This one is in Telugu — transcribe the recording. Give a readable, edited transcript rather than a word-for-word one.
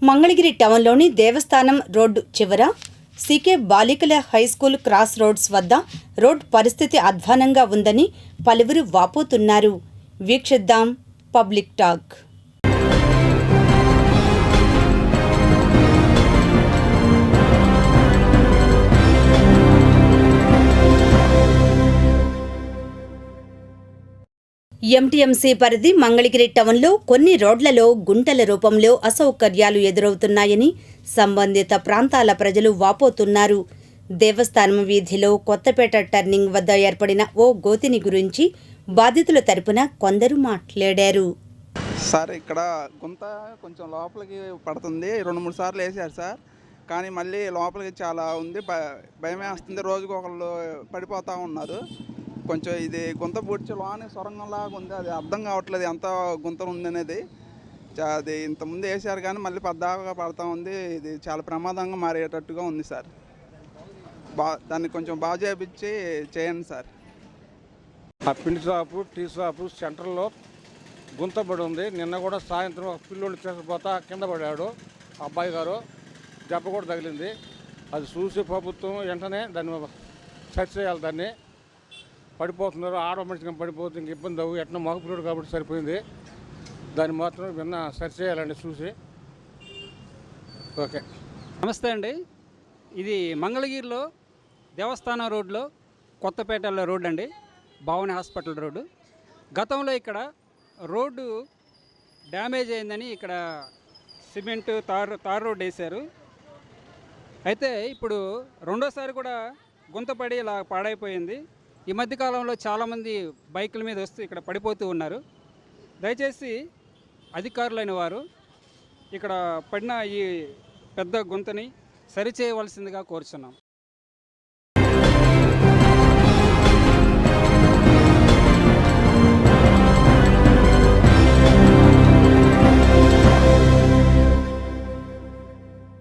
మంగళగిరి టౌన్లోని దేవస్థానం రోడ్డు చివర సీకే బాలికల హైస్కూల్ క్రాస్ రోడ్స్ వద్ద రోడ్ పరిస్థితి అధ్వానంగా ఉందని పలువురు వాపోతున్నారు. వీక్షిద్దాం పబ్లిక్ టాక్. ఎంటీఎంసీ పరిధి మంగళగిరి టౌన్లో కొన్ని రోడ్లలో గుంటల రూపంలో అసౌకర్యాలు ఎదురవుతున్నాయని సంబంధిత ప్రాంతాల ప్రజలు వాపోతున్నారు. దేవస్థానం వీధిలో కొత్తపేట టర్నింగ్ వద్ద ఏర్పడిన ఓ గోతిని గురించి బాధితుల తరపున కొందరు మాట్లాడారు. సార్, ఇక్కడ గుంత కొంచెం లోపలికి పడుతుంది. 2-3 సార్లు వేసారు సార్, కానీ మళ్ళీ లోపలికి చాలా ఉంది. భయమే వస్తుంది. రోజుకు ఒకళ్ళు పడిపోతూ ఉన్నారు. కొంచెం ఇది గుంత పూడ్చి లోని సొరంగంలాగా ఉంది. అది అర్థం కావట్లేదు ఎంత గుంత ఉందనేది. అది ఇంతకుముందు వేసారు కానీ మళ్ళీ పెద్దగా పడుతూ ఉంది. ఇది చాలా ప్రమాదంగా మారేటట్టుగా ఉంది సార్. దాన్ని కొంచెం బాగా చేయండి సార్. ఆ పిండి షాపు, టీ షాపు సెంటర్లో గుంతపడి ఉంది. నిన్న కూడా సాయంత్రం ఒక పిల్లోడు తీసుకుపోతా కింద పడాడు. అబ్బాయి గారు దెబ్బ కూడా తగిలింది. అది చూసి ప్రభుత్వం వెంటనే దాన్ని సెర్చ్ చేయాలి. దాన్ని పడిపోతున్నారు, ఆటోమేటిక్గా పడిపోతుంది. ఇంక ఇబ్బంది అవ్వు. ఎట్లా మగ పిల్లడు కాబట్టి సరిపోయింది. దాన్ని మాత్రం విన్న సెర్చ్ చేయాలండి చూసి. ఓకే, నమస్తే అండి. ఇది మంగళగిరిలో దేవస్థానం రోడ్లో కొత్తపేటలో రోడ్ అండి, భావని హాస్పిటల్ రోడ్డు. గతంలో ఇక్కడ రోడ్డు డ్యామేజ్ అయిందని ఇక్కడ సిమెంట్ తార్ రోడ్ వేశారు. అయితే ఇప్పుడు రెండోసారి కూడా గుంతపడి ఇలా పాడైపోయింది. ఈ మధ్యకాలంలో చాలామంది బైకుల మీద వస్తూ ఇక్కడ పడిపోతూ ఉన్నారు. దయచేసి అధికారులైన వారు ఇక్కడ పడిన ఈ పెద్ద గుంతని సరిచేయవలసిందిగా కోరుచున్నాం.